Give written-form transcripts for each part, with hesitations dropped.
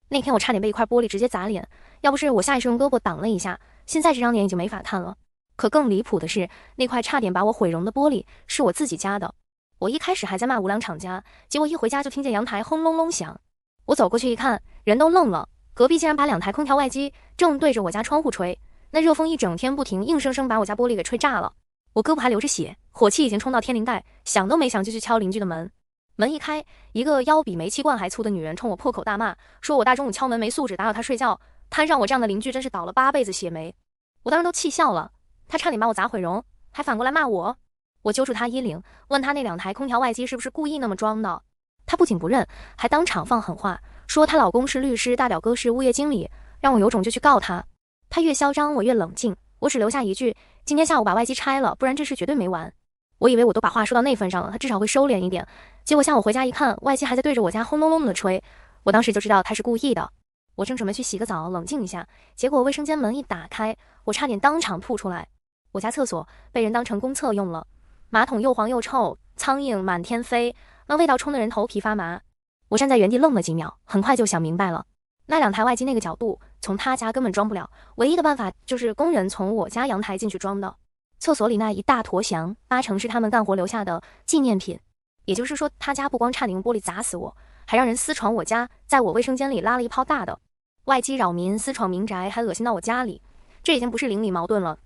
那天我差点被一块玻璃直接砸脸，要不是我下意识用胳膊挡了一下，现在这张脸已经没法看了。可更离谱的是，那块差点把我毁容的玻璃是我自己家的。我一开始还在骂无良厂家，结果一回家就听见阳台轰隆隆响。我走过去一看，人都愣了，隔壁竟然把2台空调外机正对着我家窗户吹，那热风一整天不停，硬生生把我家玻璃给吹炸了。我胳膊还流着血，火气已经冲到天灵盖，想都没想就去敲邻居的门。门一开，一个腰比煤气罐还粗的女人冲我破口大骂，说我大中午敲门没素质，打扰她睡觉，摊上我这样的邻居真是倒了8辈子血霉。我当时都气笑了，她差点把我砸毁容，还反过来骂我。我揪住她衣领，问她那2台空调外机是不是故意那么装的。她不仅不认，还当场放狠话，说她老公是律师，大表哥是物业经理，让我有种就去告他。她越嚣张我越冷静，我只留下一句，今天下午把外机拆了，不然这事绝对没完。我以为我都把话说到那份上了，他至少会收敛一点，结果下午回家一看，外机还在对着我家轰隆隆的吹，我当时就知道他是故意的。我正准备去洗个澡冷静一下，结果卫生间门一打开，我差点当场吐出来。我家厕所被人当成公厕用了，马桶又黄又臭，苍蝇满天飞，那味道冲得人头皮发麻。我站在原地愣了几秒，很快就想明白了，那2台外机那个角度从他家根本装不了，唯一的办法就是工人从我家阳台进去装的。厕所里那一大坨翔，8成是他们干活留下的纪念品。也就是说，他家不光差点用玻璃砸死我，还让人私闯我家，在我卫生间里拉了一泡大的。外机扰民，私闯民宅，还恶心到我家里，这已经不是邻里矛盾了，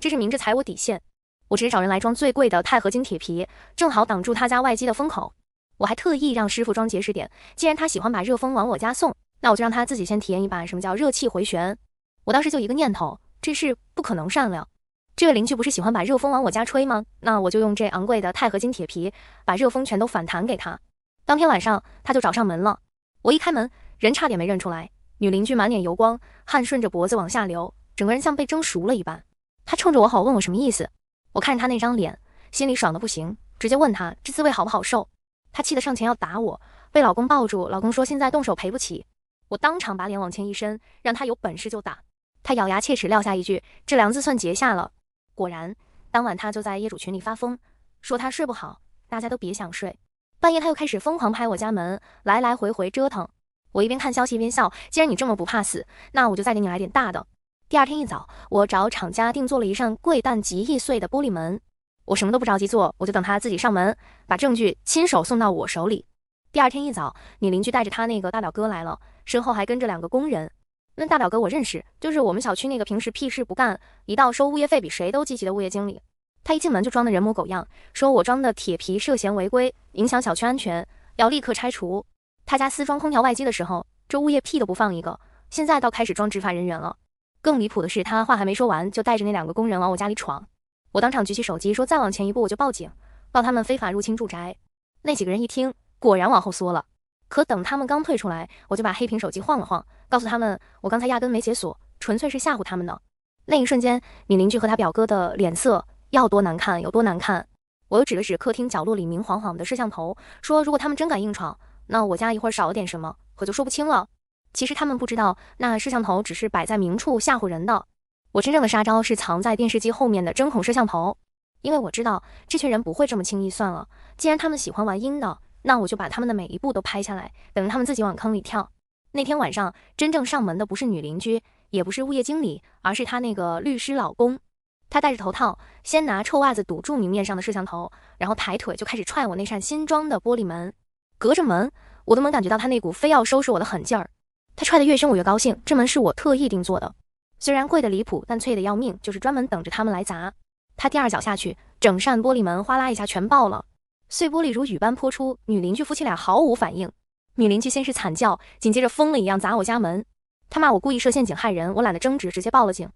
这是明着踩我底线。我直接找人来装最贵的钛合金铁皮，正好挡住他家外机的风口。我还特意让师傅装结实点，既然他喜欢把热风往我家送，那我就让他自己先体验一把什么叫热气回旋。我当时就一个念头，这事不可能善良。这位邻居不是喜欢把热风往我家吹吗？那我就用这昂贵的钛合金铁皮把热风全都反弹给他。当天晚上他就找上门了，我一开门，人差点没认出来，女邻居满脸油光，汗顺着脖子往下流，整个人像被蒸熟了一般。她冲着我吼，问我什么意思。我看着她那张脸，心里爽得不行，直接问她这滋味好不好受。她气得上前要打我，被老公抱住，老公说现在动手赔不起。我当场把脸往前一伸，让她有本事就打。她咬牙切齿撂下一句，这梁子算结下了。果然，当晚他就在业主群里发疯，说他睡不好，大家都别想睡。半夜他又开始疯狂拍我家门，来来回回折腾。我一边看消息一边笑，既然你这么不怕死，那我就再给你来点大的。第2天一早，我找厂家定做了一扇贵但极易碎的玻璃门。我什么都不着急做，我就等他自己上门，把证据亲手送到我手里。第2天一早，女邻居带着他那个大表哥来了，身后还跟着2个工人。那大表哥我认识，就是我们小区那个平时屁事不干，一到收物业费比谁都积极的物业经理。他一进门就装的人模狗样，说我装的铁皮涉嫌违规，影响小区安全，要立刻拆除。他家私装空调外机的时候，这物业屁都不放一个，现在倒开始装执法人员了。更离谱的是，他话还没说完，就带着那2个工人往我家里闯。我当场举起手机说再往前一步我就报警，报他们非法入侵住宅。那几个人一听，果然往后缩了。可等他们刚退出来，我就把黑屏手机晃了晃，告诉他们我刚才压根没解锁，纯粹是吓唬他们的。那一瞬间，你邻居和他表哥的脸色要多难看有多难看。我又指了指客厅角落里明晃晃的摄像头，说如果他们真敢硬闯，那我家一会儿少了点什么，可就说不清了。其实他们不知道，那摄像头只是摆在明处吓唬人的。我真正的杀招是藏在电视机后面的针孔摄像头，因为我知道这群人不会这么轻易算了。既然他们喜欢玩阴的，那我就把他们的每一步都拍下来，等着他们自己往坑里跳。那天晚上，真正上门的不是女邻居，也不是物业经理，而是他那个律师老公。他戴着头套，先拿臭袜子堵住明面上的摄像头，然后抬腿就开始踹我那扇新装的玻璃门。隔着门，我都能感觉到他那股非要收拾我的狠劲儿。他踹得越凶，我越高兴，这门是我特意定做的，虽然贵得离谱，但脆得要命，就是专门等着他们来砸。他第2脚下去，整扇玻璃门哗啦一下全爆了。碎玻璃如雨般泼出，女邻居夫妻俩毫无反应。女邻居先是惨叫，紧接着疯了一样砸我家门。她骂我故意设陷阱害人，我懒得争执，直接报了警。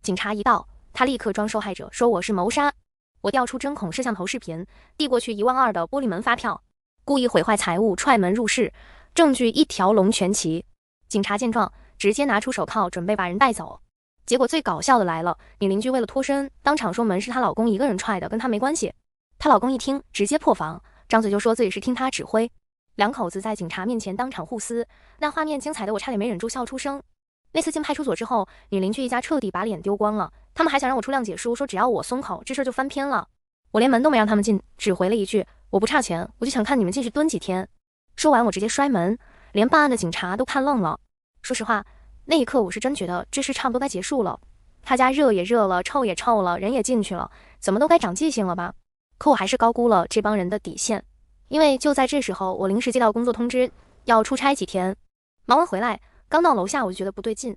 警察一到，她立刻装受害者，说我是谋杀。我调出针孔摄像头视频，递过去12000的玻璃门发票，故意毁坏财物，踹门入室，证据一条龙全齐。警察见状，直接拿出手铐准备把人带走。结果最搞笑的来了，女邻居为了脱身，当场说门是她老公一个人踹的，跟她没关系。她老公一听，直接破防，张嘴就说自己是听她指挥。2口子在警察面前当场互撕，那画面精彩的我差点没忍住笑出声。那次进派出所之后，女邻居一家彻底把脸丢光了，他们还想让我出谅解书，说只要我松口，这事就翻篇了。我连门都没让他们进，只回了一句我不差钱，我就想看你们进去蹲几天。说完我直接摔门，连办案的警察都看愣了。说实话，那一刻我是真觉得这事差不多该结束了。他家热也热了，臭也臭了，人也进去了，怎么都该长记性了吧？可我还是高估了这帮人的底线，因为就在这时候，我临时接到工作通知，要出差几天。忙完回来，刚到楼下我就觉得不对劲，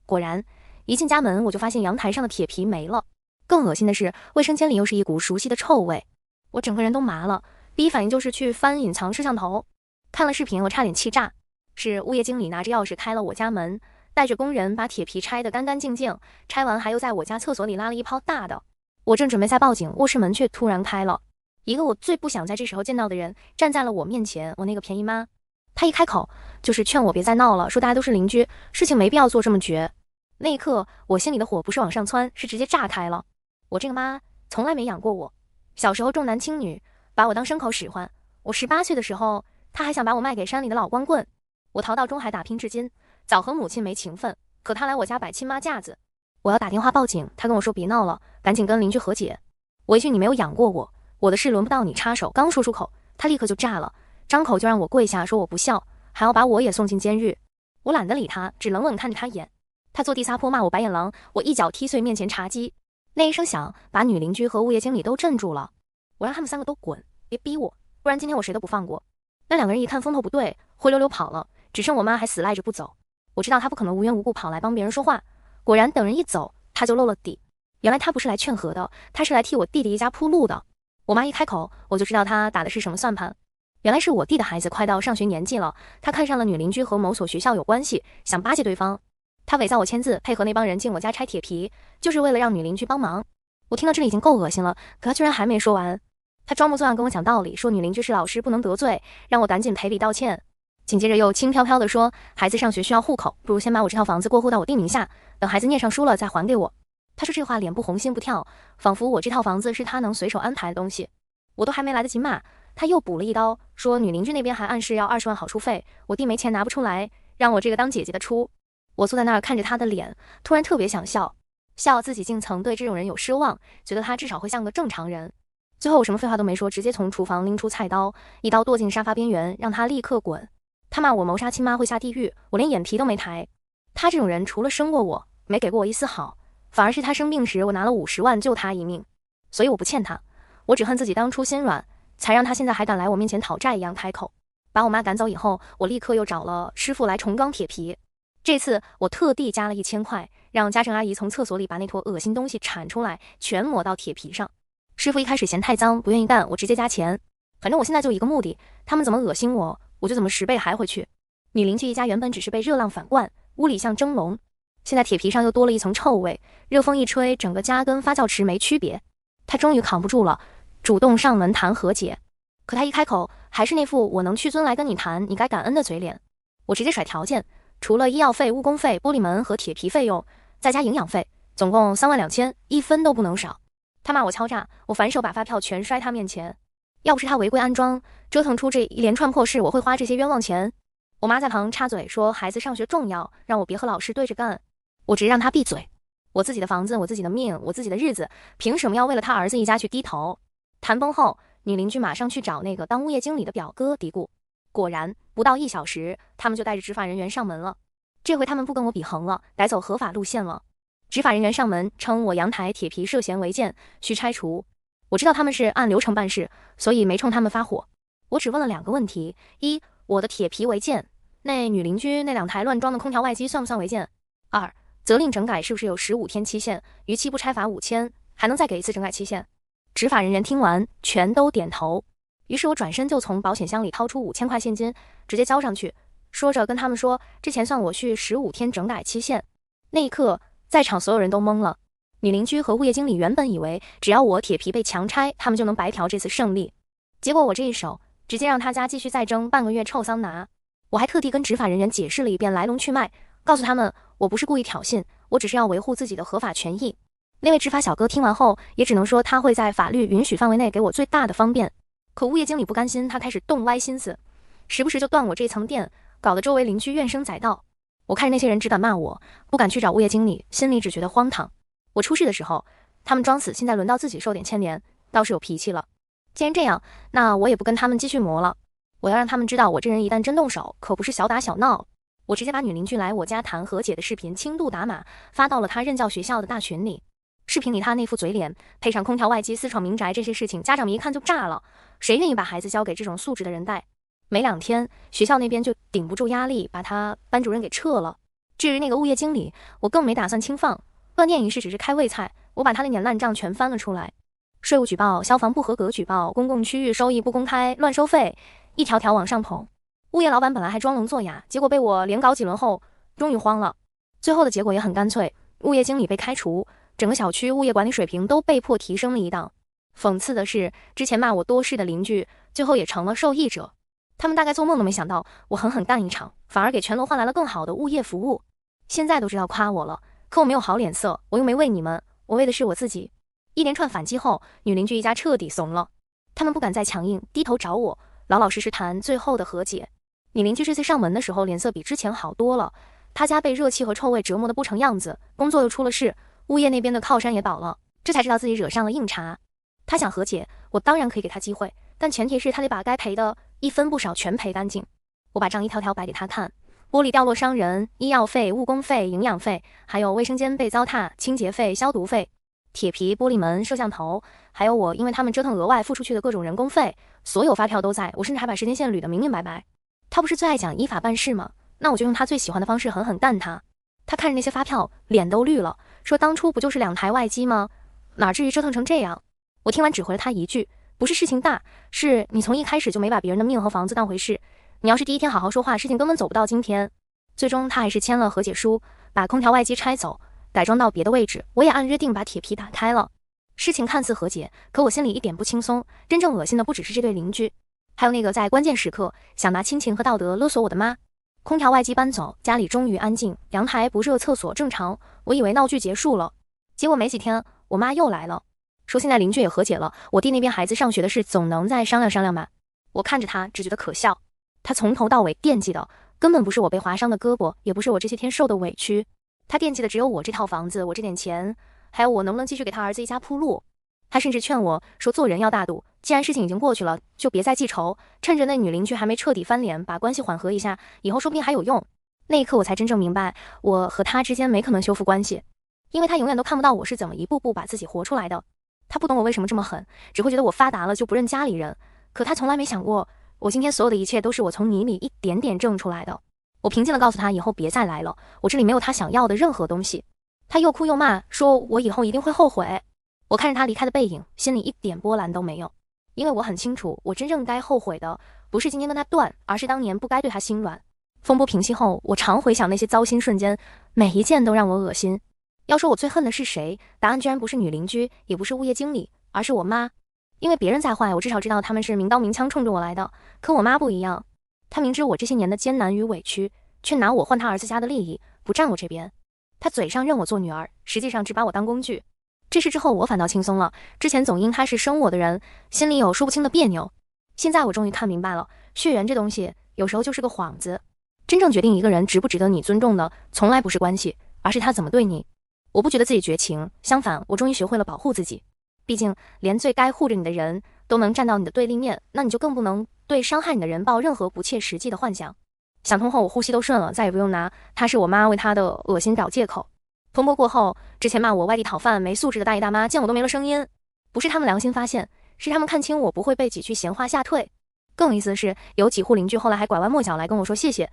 果然，一进家门我就发现阳台上的铁皮没了。更恶心的是，卫生间里又是一股熟悉的臭味，我整个人都麻了。第一反应就是去翻隐藏摄像头，看了视频，我差点气炸。是物业经理拿着钥匙开了我家门，带着工人把铁皮拆得干干净净，拆完还又在我家厕所里拉了一泡大的。我正准备再报警，卧室门却突然开了，一个我最不想在这时候见到的人站在了我面前，我那个便宜妈。她一开口就是劝我别再闹了，说大家都是邻居，事情没必要做这么绝。那一刻，我心里的火不是往上窜，是直接炸开了。我这个妈从来没养过我，小时候重男轻女，把我当牲口使唤。我18岁的时候，她还想把我卖给山里的老光棍。我逃到中海打拼至今，早和母亲没情分，可她来我家摆亲妈架子。我要打电话报警，她跟我说别闹了，赶紧跟邻居和解。我一句你没有养过我，我的事轮不到你插手。刚说出口，她立刻就炸了，张口就让我跪下，说我不孝，还要把我也送进监狱。我懒得理她，只冷冷看着她演。她坐地撒泼骂我白眼狼，我一脚踢碎面前茶几。那一声响把女邻居和物业经理都镇住了。我让他们3个都滚，别逼我，不然今天我谁都不放过。那2个人一看风头不对，灰溜溜跑了，只剩我妈还死赖着不走。我知道她不可能无缘无故跑来帮别人说话，果然等人一走，她就露了底。原来她不是来劝和的，她是来替我弟弟一家铺路的。我妈一开口，我就知道她打的是什么算盘。原来是我弟的孩子快到上学年纪了，他看上了女邻居和某所学校有关系，想巴结对方。他伪造我签字，配合那帮人进我家拆铁皮，就是为了让女邻居帮忙。我听到这里已经够恶心了，可他居然还没说完。他装模作样跟我讲道理，说女邻居是老师不能得罪，让我赶紧赔礼道歉。紧接着又轻飘飘地说，孩子上学需要户口，不如先把我这套房子过户到我弟名下，等孩子念上书了再还给我。他说这话脸不红心不跳，仿佛我这套房子是他能随手安排的东西。我都还没来得及骂，他又补了一刀，说女邻居那边还暗示要20万好处费，我弟没钱拿不出来，让我这个当姐姐的出。我坐在那儿看着他的脸，突然特别想笑，笑自己竟曾对这种人有奢望，觉得他至少会像个正常人。最后我什么废话都没说，直接从厨房拎出菜刀，一刀剁进沙发边缘，让他立刻滚。他骂我谋杀亲妈会下地狱，我连眼皮都没抬。他这种人除了生过我，没给过我一丝好，反而是他生病时我拿了50万救他一命，所以我不欠他，我只恨自己当初心软，才让他现在还敢来我面前讨债一样开口。把我妈赶走以后，我立刻又找了师傅来重装铁皮。这次我特地加了1000块，让家政阿姨从厕所里把那坨恶心东西铲出来，全抹到铁皮上。师傅一开始嫌太脏，不愿意干，我直接加钱。反正我现在就一个目的，他们怎么恶心我，我就怎么10倍还回去。女邻居一家原本只是被热浪反灌，屋里像蒸笼，现在铁皮上又多了一层臭味，热风一吹，整个家跟发酵池没区别。她终于扛不住了，主动上门谈和解。可她一开口，还是那副我能屈尊来跟你谈，你该感恩的嘴脸。我直接甩条件，除了医药费、误工费、玻璃门和铁皮费用，再加营养费，总共3万2千，1分都不能少。他骂我敲诈，我反手把发票全摔他面前。要不是他违规安装，折腾出这一连串破事，我会花这些冤枉钱。我妈在旁插嘴说孩子上学重要，让我别和老师对着干。我直接让他闭嘴。我自己的房子，我自己的命，我自己的日子，凭什么要为了他儿子一家去低头？谈崩后，女邻居马上去找那个当物业经理的表哥嘀咕。果然不到1小时，他们就带着执法人员上门了。这回他们不跟我比横了，改走合法路线了。执法人员上门称我阳台铁皮涉嫌违建，需拆除。我知道他们是按流程办事，所以没冲他们发火。我只问了2个问题：一，我的铁皮违建，那女邻居那2台乱装的空调外机算不算违建？2，责令整改是不是有15天期限？逾期不拆罚5千，还能再给一次整改期限？执法人员听完全都点头。于是我转身就从保险箱里掏出5000块现金，直接交上去，说着跟他们说这钱算我续15天整改期限。那一刻，在场所有人都懵了。女邻居和物业经理原本以为只要我铁皮被强拆，他们就能白嫖这次胜利。结果我这一手，直接让他家继续再蒸半个月臭桑拿。我还特地跟执法人员解释了一遍来龙去脉，告诉他们我不是故意挑衅，我只是要维护自己的合法权益。那位执法小哥听完后，也只能说他会在法律允许范围内给我最大的方便。可物业经理不甘心，他开始动歪心思，时不时就断我这层电，搞得周围邻居怨声载道。我看着那些人只敢骂我，不敢去找物业经理，心里只觉得荒唐。我出事的时候，他们装死，现在轮到自己受点牵连，倒是有脾气了。既然这样，那我也不跟他们继续磨了。我要让他们知道，我这人一旦真动手，可不是小打小闹。我直接把女邻居来我家谈和解的视频轻度打码发到了她任教学校的大群里。视频里她那副嘴脸，配上空调外机私闯民宅这些事情，家长们一看就炸了。谁愿意把孩子交给这种素质的人带？没2天，学校那边就顶不住压力，把他班主任给撤了。至于那个物业经理，我更没打算轻放。断电一事只是开胃菜，我把他那点烂账全翻了出来。税务举报、消防不合格举报、公共区域收益不公开、乱收费，一条条往上捧。物业老板本来还装聋作哑，结果被我连搞几轮后，终于慌了。最后的结果也很干脆，物业经理被开除，整个小区物业管理水平都被迫提升了一档。讽刺的是，之前骂我多事的邻居，最后也成了受益者。他们大概做梦都没想到，我狠狠干一场，反而给全楼换来了更好的物业服务。现在都知道夸我了，可我没有好脸色，我又没为你们，我为的是我自己。一连串反击后，女邻居一家彻底怂了，他们不敢再强硬，低头找我，老老实实谈最后的和解。女邻居这次上门的时候，脸色比之前好多了。她家被热气和臭味折磨得不成样子，工作又出了事，物业那边的靠山也倒了，这才知道自己惹上了硬茬。她想和解，我当然可以给她机会，但前提是她得把该赔的一分不少全赔干净。我把账一条条摆给她看，玻璃掉落伤人、医药费、误工费、营养费，还有卫生间被糟蹋、清洁费、消毒费，铁皮、玻璃门、摄像头，还有我因为他们折腾额外付出去的各种人工费，所有发票都在，我甚至还把时间线捋得明明白白。他不是最爱讲依法办事吗？那我就用他最喜欢的方式狠狠干他。他看着那些发票，脸都绿了，说当初不就是2台外机吗？哪至于折腾成这样？我听完只回了他一句，不是事情大，是你从一开始就没把别人的命和房子当回事。你要是第一天好好说话，事情根本走不到今天。最终他还是签了和解书，把空调外机拆走，改装到别的位置，我也按约定把铁皮打开了。事情看似和解，可我心里一点不轻松。真正恶心的不只是这对邻居，还有那个在关键时刻想拿亲情和道德勒索我的妈。空调外机搬走，家里终于安静，阳台不热，厕所正常。我以为闹剧结束了，结果没几天，我妈又来了，说现在邻居也和解了，我弟那边孩子上学的事总能再商量商量吧。我看着他，只觉得可笑。他从头到尾惦记的根本不是我被划伤的胳膊，也不是我这些天受的委屈，他惦记的只有我这套房子，我这点钱，还有我能不能继续给他儿子一家铺路。他甚至劝我说，做人要大度，既然事情已经过去了，就别再记仇，趁着那女邻居还没彻底翻脸，把关系缓和一下，以后说不定还有用。那一刻我才真正明白，我和他之间没可能修复关系，因为他永远都看不到我是怎么一步步把自己活出来的。他不懂我为什么这么狠，只会觉得我发达了就不认家里人，可他从来没想过，我今天所有的一切都是我从泥里一点点挣出来的。我平静地告诉他，以后别再来了，我这里没有他想要的任何东西。他又哭又骂，说我以后一定会后悔。我看着他离开的背影，心里一点波澜都没有，因为我很清楚，我真正该后悔的不是今天跟他断，而是当年不该对他心软。风波平息后，我常回想那些糟心瞬间，每一件都让我恶心。要说我最恨的是谁，答案居然不是女邻居，也不是物业经理，而是我妈。因为别人再坏，我至少知道他们是明刀明枪冲着我来的，可我妈不一样，她明知我这些年的艰难与委屈，却拿我换她儿子家的利益，不站我这边。她嘴上认我做女儿，实际上只把我当工具。这事之后我反倒轻松了，之前总因他是生我的人，心里有说不清的别扭。现在我终于看明白了，血缘这东西有时候就是个幌子，真正决定一个人值不值得你尊重的，从来不是关系，而是他怎么对你。我不觉得自己绝情，相反，我终于学会了保护自己。毕竟连最该护着你的人都能站到你的对立面，那你就更不能对伤害你的人抱任何不切实际的幻想。想通后，我呼吸都顺了，再也不用拿他是我妈为他的恶心找借口。风波过后，之前骂我外地讨饭没素质的大爷大妈见我都没了声音，不是他们良心发现，是他们看清我不会被几句闲话吓退。更有意思的是，有几户邻居后来还拐弯抹角来跟我说谢谢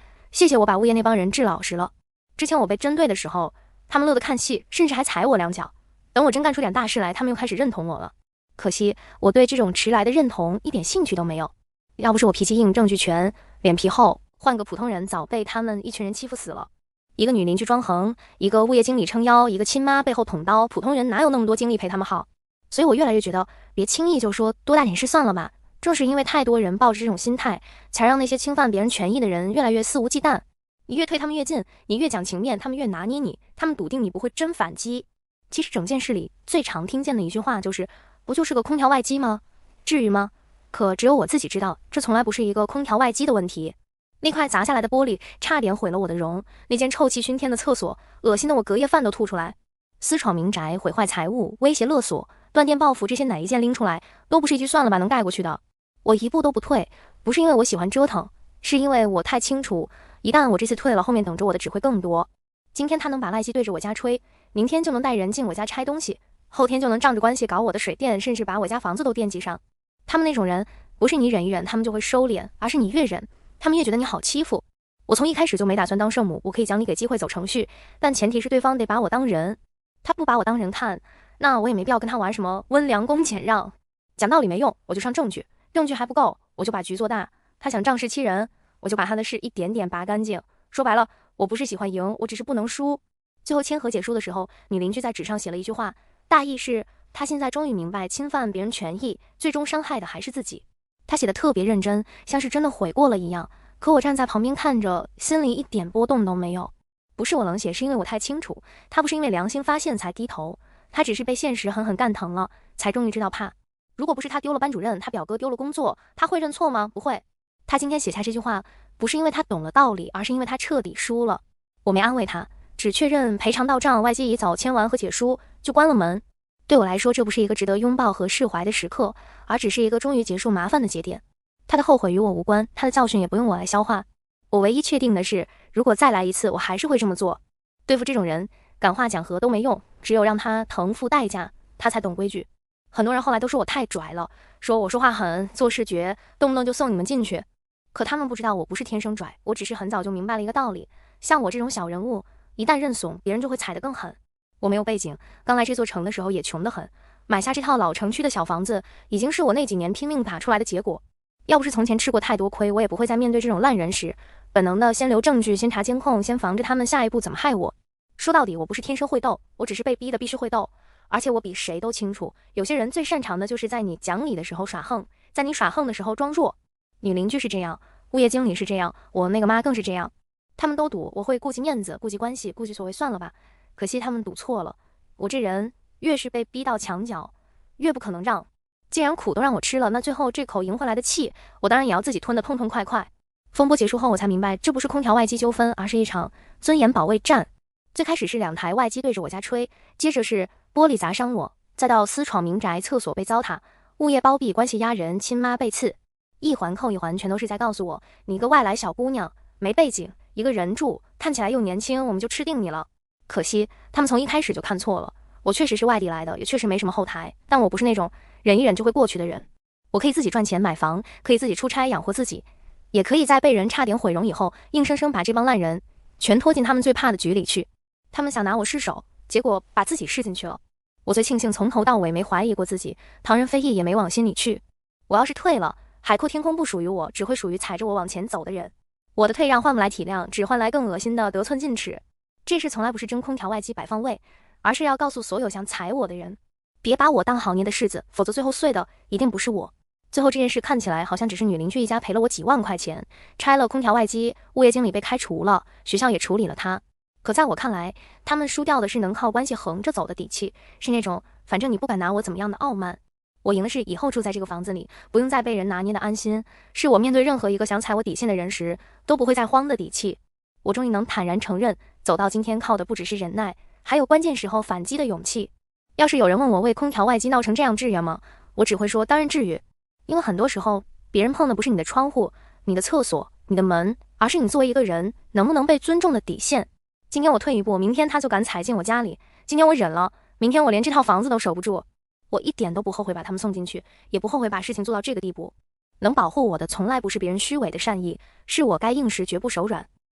我把物业那帮人治老实了。之前我被针对的时候，他们乐得看戏，甚至还踩我2脚，等我真干出点大事来，他们又开始认同我了。可惜我对这种迟来的认同一点兴趣都没有，要不是我脾气硬、证据全、脸皮厚，换个普通人早被他们一群人欺负死了。一个女邻居装横，一个物业经理撑腰，一个亲妈背后捅刀，普通人哪有那么多精力陪他们好？所以我越来越觉得，别轻易就说多大点事算了吧。正是因为太多人抱着这种心态，才让那些侵犯别人权益的人越来越肆无忌惮。你越推他们越近，你越讲情面，他们越拿捏你，他们笃定你不会真反击。其实整件事里最常听见的一句话就是，不就是个空调外机吗？至于吗？可只有我自己知道，这从来不是一个空调外机的问题。那块砸下来的玻璃差点毁了我的容，那间臭气熏天的厕所恶心的我隔夜饭都吐出来。私闯民宅、毁坏财物、威胁勒索、断电报复，这些哪一件拎出来都不是一句算了吧能盖过去的。我一步都不退，不是因为我喜欢折腾，是因为我太清楚，一旦我这次退了，后面等着我的只会更多。今天他能把外机对着我家吹，明天就能带人进我家拆东西，后天就能仗着关系搞我的水电，甚至把我家房子都惦记上。他们那种人，不是你忍一忍他们就会收敛，而是你越忍，他们越觉得你好欺负。我从一开始就没打算当圣母，我可以讲理给机会走程序，但前提是对方得把我当人。他不把我当人看，那我也没必要跟他玩什么温良恭俭让。讲道理没用，我就上证据，证据还不够，我就把局做大。他想仗势欺人，我就把他的事一点点拔干净。说白了，我不是喜欢赢，我只是不能输。最后签和解书的时候，女邻居在纸上写了一句话，大意是她现在终于明白，侵犯别人权益，最终伤害的还是自己。她写的特别认真，像是真的悔过了一样。可我站在旁边看着，心里一点波动都没有。不是我冷血，是因为我太清楚，她不是因为良心发现才低头，她只是被现实狠狠干疼了，才终于知道怕。如果不是她丢了班主任，她表哥丢了工作，她会认错吗？不会。她今天写下这句话，不是因为她懂了道理，而是因为她彻底输了。我没安慰她，只确认赔偿到账，外机已早签完和解书，就关了门。对我来说，这不是一个值得拥抱和释怀的时刻，而只是一个终于结束麻烦的节点。她的后悔与我无关，她的教训也不用我来消化。我唯一确定的是，如果再来一次，我还是会这么做。对付这种人，感化讲和都没用，只有让他疼付代价，他才懂规矩。很多人后来都说我太拽了，说我说话狠，做事绝，动不动就送你们进去。可他们不知道我不是天生拽，我只是很早就明白了一个道理，像我这种小人物，一旦认怂，别人就会踩得更狠。我没有背景，刚来这座城的时候也穷得很，买下这套老城区的小房子，已经是我那几年拼命打出来的结果。要不是从前吃过太多亏，我也不会在面对这种烂人时，本能的先留证据，先查监控，先防着他们下一步怎么害我。说到底，我不是天生会斗，我只是被逼的必须会斗。而且我比谁都清楚，有些人最擅长的就是在你讲理的时候耍横，在你耍横的时候装弱。女邻居是这样，物业经理是这样，我那个妈更是这样。他们都赌我会顾及面子，顾及关系，顾及所谓算了吧。可惜他们赌错了，我这人越是被逼到墙角，越不可能让。既然苦都让我吃了，那最后这口赢回来的气，我当然也要自己吞得痛痛快快。风波结束后，我才明白，这不是空调外机纠纷，而是一场尊严保卫战。最开始是2台外机对着我家吹，接着是玻璃砸伤我，再到私闯民宅，厕所被糟蹋，物业包庇，关系压人，亲妈被刺，一环扣一环，全都是在告诉我，你一个外来小姑娘，没背景，一个人住，看起来又年轻，我们就吃定你了。可惜他们从一开始就看错了。我确实是外地来的，也确实没什么后台，但我不是那种忍一忍就会过去的人。我可以自己赚钱买房，可以自己出差养活自己，也可以在被人差点毁容以后，硬生生把这帮烂人全拖进他们最怕的局里去。他们想拿我失手，结果把自己试进去了。我最庆幸从头到尾没怀疑过自己，唐人非议也没往心里去。我要是退了，海阔天空不属于我，只会属于踩着我往前走的人。我的退让换不来体谅，只换来更恶心的得寸进尺。这事从来不是争空调外机摆放位，而是要告诉所有想踩我的人，别把我当好捏的柿子，否则最后碎的一定不是我。最后这件事看起来好像只是女邻居一家赔了我几万块钱，拆了空调外机，物业经理被开除了，学校也处理了他。可在我看来，他们输掉的是能靠关系横着走的底气，是那种反正你不敢拿我怎么样的傲慢。我赢的是以后住在这个房子里，不用再被人拿捏的安心，是我面对任何一个想踩我底线的人时都不会再慌的底气。我终于能坦然承认，走到今天靠的不只是忍耐，还有关键时候反击的勇气。要是有人问我为空调外机闹成这样至于吗？我只会说当然至于。因为很多时候别人碰的不是你的窗户、你的厕所、你的门，而是你作为一个人能不能被尊重的底线。今天我退一步，明天他就敢踩进我家里。今天我忍了，明天我连这套房子都守不住。我一点都不后悔把他们送进去，也不后悔把事情做到这个地步。能保护我的从来不是别人虚伪的善意，是我该硬时绝不手软。